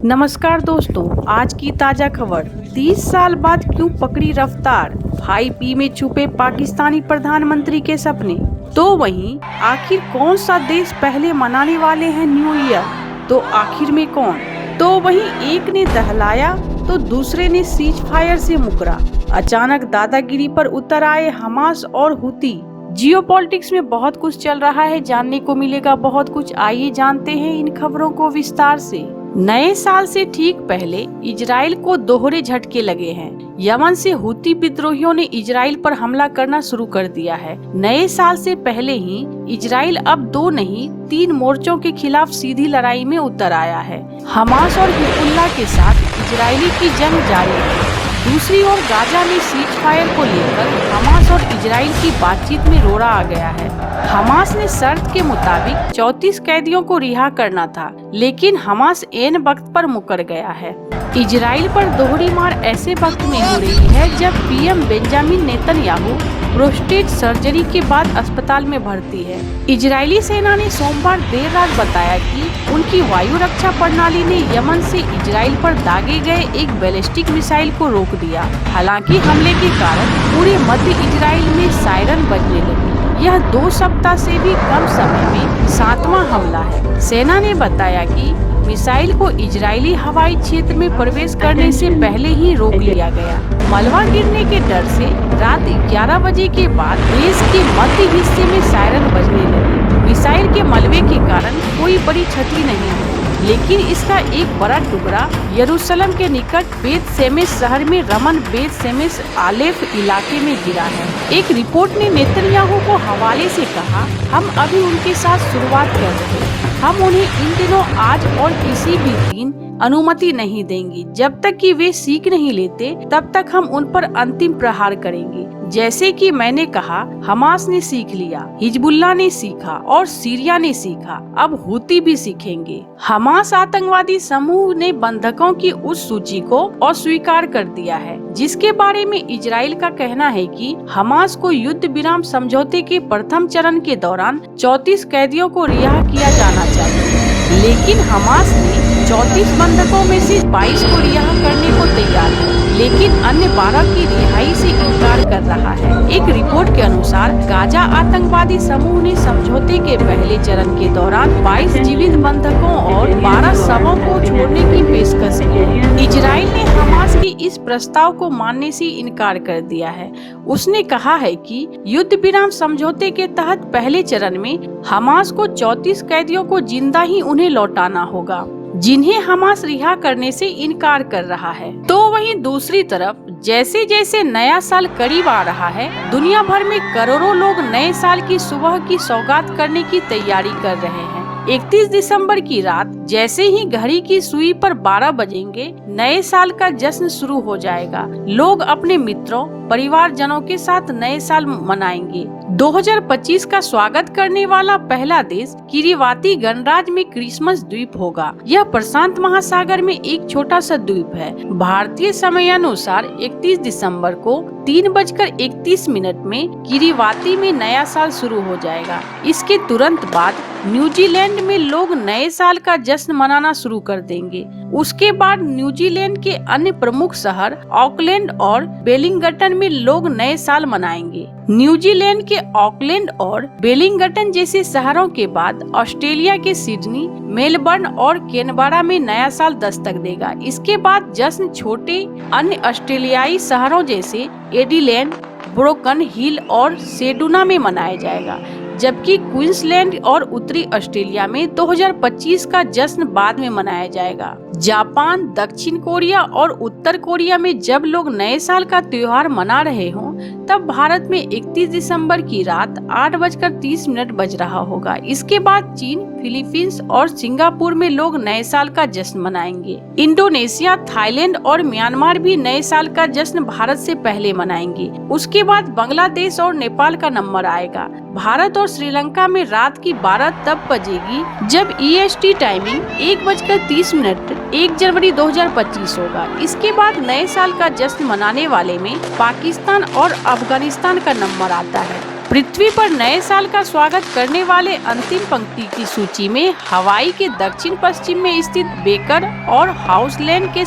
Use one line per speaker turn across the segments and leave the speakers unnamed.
नमस्कार दोस्तों, आज की ताजा खबर। 30 साल बाद क्यों पकड़ी रफ्तार, 5P में छुपे पाकिस्तानी प्रधानमंत्री के सपने। तो वहीं आखिर कौन सा देश पहले मनाने वाले हैं न्यू ईयर, तो आखिर में कौन। तो वहीं एक ने दहलाया तो दूसरे ने सीज फायर से मुकरा। अचानक दादागिरी पर उतर आए हमास और हुती। जियोपॉलिटिक्स में बहुत कुछ चल रहा है, जानने को मिलेगा बहुत कुछ। आइए जानते हैं इन खबरों को विस्तार से। नए साल से ठीक पहले इजराइल को दोहरे झटके लगे हैं। यमन से हुती विद्रोहियों ने इजराइल पर हमला करना शुरू कर दिया है। नए साल से पहले ही इजराइल अब 2 नहीं 3 मोर्चों के खिलाफ सीधी लड़ाई में उतर आया है। हमास और हिजबुल्लाह के साथ इजरायली की जंग जारी है। दूसरी ओर गाजा में सीज फायर को लेकर हमास और इजराइल की बातचीत में रोड़ा आ गया है। हमास ने शर्त के मुताबिक 34 कैदियों को रिहा करना था, लेकिन हमास ऐन वक्त पर मुकर गया है। इजराइल पर दोहरी मार ऐसे वक्त में हो रही है जब PM Benjamin Netanyahu prostate surgery के बाद अस्पताल में भर्ती है। इजरायली सेना ने सोमवार देर रात बताया कि उनकी वायु रक्षा प्रणाली ने यमन से इजराइल पर दागे गए एक बैलिस्टिक मिसाइल को रोक दिया। हालांकि हमले के कारण पूरे मध्य इजराइल में सायरन बजने लगी। यह 2 सप्ताह से भी कम समय में 7वां हमला है। सेना ने बताया कि मिसाइल को इजरायली हवाई क्षेत्र में प्रवेश करने से पहले ही रोक लिया गया। मलबा गिरने के डर से रात 11 बजे के बाद देश के मध्य हिस्से में सायरन बजने लगी। मिसाइल के मलबे के कारण कोई बड़ी क्षति नहीं हुई, लेकिन इसका एक बड़ा टुकड़ा यरूशलेम के निकट बेत शेमेश शहर में रमन बेत शेमेश आलेफ इलाके में गिरा है। एक रिपोर्ट ने नेतन्याहू को हवाले से कहा, हम अभी उनके साथ शुरुआत कर रहे हैं। हम उन्हें इन दिनों आज और किसी भी दिन अनुमति नहीं देंगे। जब तक कि वे सीख नहीं लेते तब तक हम उन पर अंतिम प्रहार करेंगे। जैसे कि मैंने कहा, हमास ने सीख लिया, हिजबुल्लाह ने सीखा और सीरिया ने सीखा, अब हुती भी सीखेंगे। हमास आतंकवादी समूह ने बंधकों की उस सूची को अस्वीकार कर दिया है, जिसके बारे में इजराइल का कहना है कि हमास को युद्ध विराम समझौते के प्रथम चरण के दौरान 34 कैदियों को रिहा किया जाना चाहिए। लेकिन हमास ने 34 बंधकों में से 22 को रिहा करने को तैयार है, लेकिन अन्य 12 की रिहाई से इनकार कर रहा है। एक रिपोर्ट के अनुसार गाजा आतंकवादी समूह ने समझौते के पहले चरण के दौरान 22 जीवित बंधकों और 12 शवों को छोड़ने की पेशकश की है। इजराइल ने हमास के इस प्रस्ताव को मानने से इनकार कर दिया है। उसने कहा है कि युद्ध विराम समझौते के तहत पहले चरण में हमास को 34 कैदियों को जिंदा ही उन्हें लौटाना होगा, जिन्हें हमास रिहा करने से इनकार कर रहा है। तो वहीं दूसरी तरफ जैसे जैसे नया साल करीब आ रहा है, दुनिया भर में करोड़ों लोग नए साल की सुबह की सौगात करने की तैयारी कर रहे हैं। 31 दिसंबर की रात जैसे ही घड़ी की सुई पर 12 बजेंगे, नए साल का जश्न शुरू हो जाएगा। लोग अपने मित्रों परिवारजनों के साथ नए साल मनाएंगे। 2025 का स्वागत करने वाला पहला देश किरीबाती गणराज्य में क्रिसमस द्वीप होगा। यह प्रशांत महासागर में एक छोटा सा द्वीप है। भारतीय समय अनुसार 31 दिसंबर को 3:31 में किरीबाती में नया साल शुरू हो जाएगा। इसके तुरंत बाद न्यूजीलैंड में लोग नए साल का जश्न मनाना शुरू कर देंगे। उसके बाद न्यूजीलैंड के अन्य प्रमुख शहर ऑकलैंड और वेलिंगटन में लोग नए साल मनाएंगे। न्यूजीलैंड के ऑकलैंड और वेलिंगटन जैसे शहरों के बाद ऑस्ट्रेलिया के सिडनी, मेलबर्न और कैनबरा में नया साल दस्तक देगा। इसके बाद जश्न छोटे अन्य ऑस्ट्रेलियाई शहरों जैसे एडिलेड, ब्रोकन हिल और सेडुना में मनाया जाएगा, जबकि क्वींसलैंड और उत्तरी ऑस्ट्रेलिया में 2025 का जश्न बाद में मनाया जाएगा। जापान, दक्षिण कोरिया और उत्तर कोरिया में जब लोग नए साल का त्योहार मना रहे हों, तब भारत में 31 दिसंबर की रात 8:30 बज रहा होगा। इसके बाद चीन, फिलीपींस और सिंगापुर में लोग नए साल का जश्न मनाएंगे। इंडोनेशिया, थाईलैंड और म्यांमार भी नए साल का जश्न भारत से पहले मनाएंगे। उसके बाद बांग्लादेश और नेपाल का नंबर आएगा। भारत और श्रीलंका में रात की 12 तब बजेगी जब EST टाइमिंग 1:30 1 जनवरी 2025 होगा। इसके बाद नए साल का जश्न मनाने वाले में पाकिस्तान और अफगानिस्तान का नंबर आता है। पृथ्वी पर नए साल का स्वागत करने वाले अंतिम पंक्ति की सूची में हवाई के दक्षिण पश्चिम में स्थित बेकर और हाउसलैंड के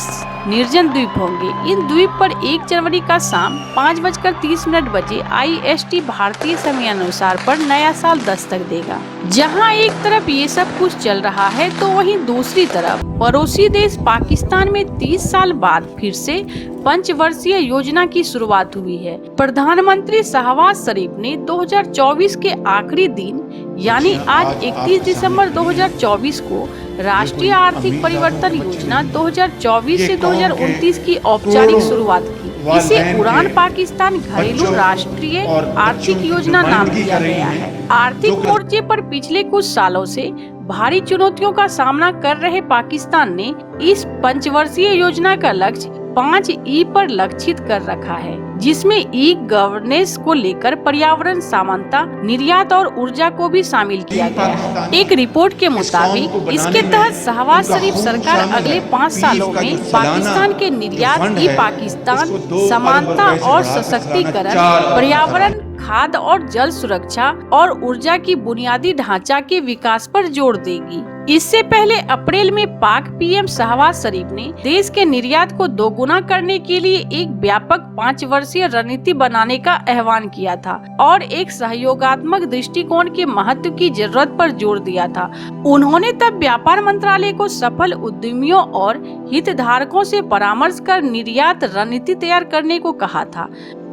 निर्जन द्वीप होंगे। इन द्वीप पर 1 जनवरी का शाम 5:30 बजे IST भारतीय समय अनुसार पर नया साल दस्तक देगा। जहां एक तरफ ये सब कुछ चल रहा है तो वहीं दूसरी तरफ पड़ोसी देश पाकिस्तान में 30 साल बाद फिर से पंचवर्षीय योजना की शुरुआत हुई है। प्रधानमंत्री शहबाज शरीफ ने 2024 के आखिरी दिन यानी आज 31 दिसंबर 2024 को राष्ट्रीय आर्थिक परिवर्तन योजना 2024 से 2029 की औपचारिक शुरुआत की। इसे उड़ान पाकिस्तान घरेलू राष्ट्रीय आर्थिक योजना नाम दिया गया है। आर्थिक मोर्चे पर पिछले कुछ सालों से भारी चुनौतियों का सामना कर रहे पाकिस्तान ने इस पंचवर्षीय योजना का लक्ष्य 5E पर लक्षित कर रखा है, जिसमें ई गवर्नेंस को लेकर पर्यावरण समानता, निर्यात और ऊर्जा को भी शामिल किया गया है। एक रिपोर्ट के मुताबिक इसके तहत शहबाज शरीफ सरकार अगले 5 सालों में पाकिस्तान के निर्यात, ई पाकिस्तान, समानता और सशक्तिकरण, पर्यावरण, खाद्य और जल सुरक्षा और ऊर्जा की बुनियादी ढांचा के विकास पर जोर देगी। इससे पहले अप्रैल में पाक PM शहबाज शरीफ ने देश के निर्यात को दोगुना करने के लिए एक व्यापक 5 वर्षीय रणनीति बनाने का आह्वान किया था और एक सहयोगात्मक दृष्टिकोण के महत्व की जरूरत पर जोर दिया था। उन्होंने तब व्यापार मंत्रालय को सफल उद्यमियों और हितधारकों से परामर्श कर निर्यात रणनीति तैयार करने को कहा था।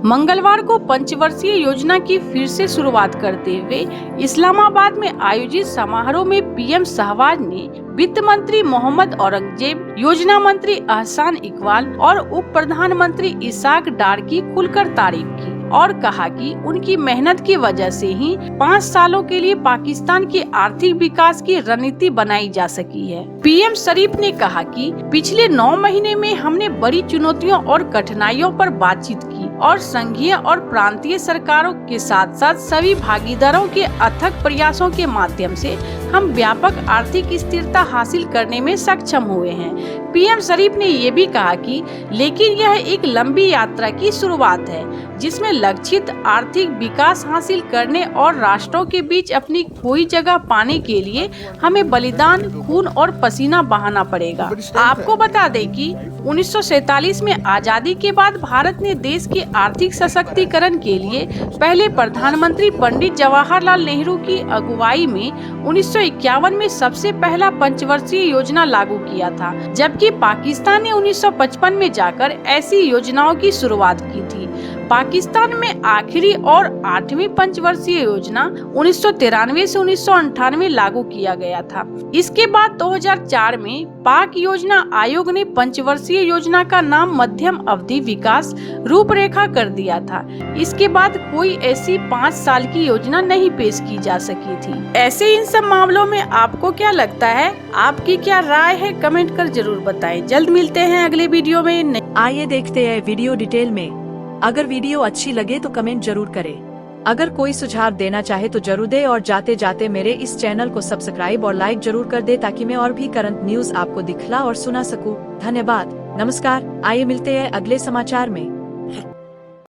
मंगलवार को पंचवर्षीय योजना की फिर से शुरुआत करते हुए इस्लामाबाद में आयोजित समारोह में PM शहबाज ने वित्त मंत्री मोहम्मद औरंगजेब, योजना मंत्री अहसान इकबाल और उप प्रधानमंत्री इसाक डार की खुलकर तारीफ की और कहा कि उनकी मेहनत की वजह से ही 5 सालों के लिए पाकिस्तान की आर्थिक विकास की रणनीति बनाई जा सकी है। PM शरीफ ने कहा कि पिछले 9 महीने में हमने बड़ी चुनौतियों और कठिनाइयों पर बातचीत की और संघीय और प्रांतीय सरकारों के साथ साथ सभी भागीदारों के अथक प्रयासों के माध्यम से हम व्यापक आर्थिक स्थिरता हासिल करने में सक्षम हुए हैं। PM शरीफ ने ये भी कहा कि लेकिन यह एक लंबी यात्रा की शुरुआत है, जिसमें लक्षित आर्थिक विकास हासिल करने और राष्ट्रों के बीच अपनी खोई जगह पाने के लिए हमें बलिदान, खून और पसीना बहाना पड़ेगा। आपको बता दें कि 1947 में आजादी के बाद भारत ने देश के आर्थिक सशक्तिकरण के लिए पहले प्रधानमंत्री पंडित जवाहरलाल नेहरू की अगुवाई में 1951 में सबसे पहला पंचवर्षीय योजना लागू किया था, जबकि पाकिस्तान ने 1955 में जाकर ऐसी योजनाओं की शुरुआत की थी। पाकिस्तान में आखिरी और 8वीं पंचवर्षीय योजना 1993 से 1998 लागू किया गया था। इसके बाद 2004 में पाक योजना आयोग ने पंचवर्षीय योजना का नाम मध्यम अवधि विकास रूपरेखा कर दिया था। इसके बाद कोई ऐसी 5 साल की योजना नहीं पेश की जा सकी थी। ऐसे इन सब मामलों में आपको क्या लगता है? आपकी क्या राय है? कमेंट कर जरूर बताएं। जल्द मिलते हैं अगले वीडियो में।
आइए देखते हैं वीडियो डिटेल में। अगर वीडियो अच्छी लगे तो कमेंट जरूर करें। अगर कोई सुझाव देना चाहे तो जरूर दे और जाते जाते मेरे इस चैनल को सब्सक्राइब और लाइक जरूर कर दे ताकि मैं और भी करंट न्यूज आपको दिखला और सुना सकूं। धन्यवाद, नमस्कार। आइए मिलते हैं अगले समाचार में।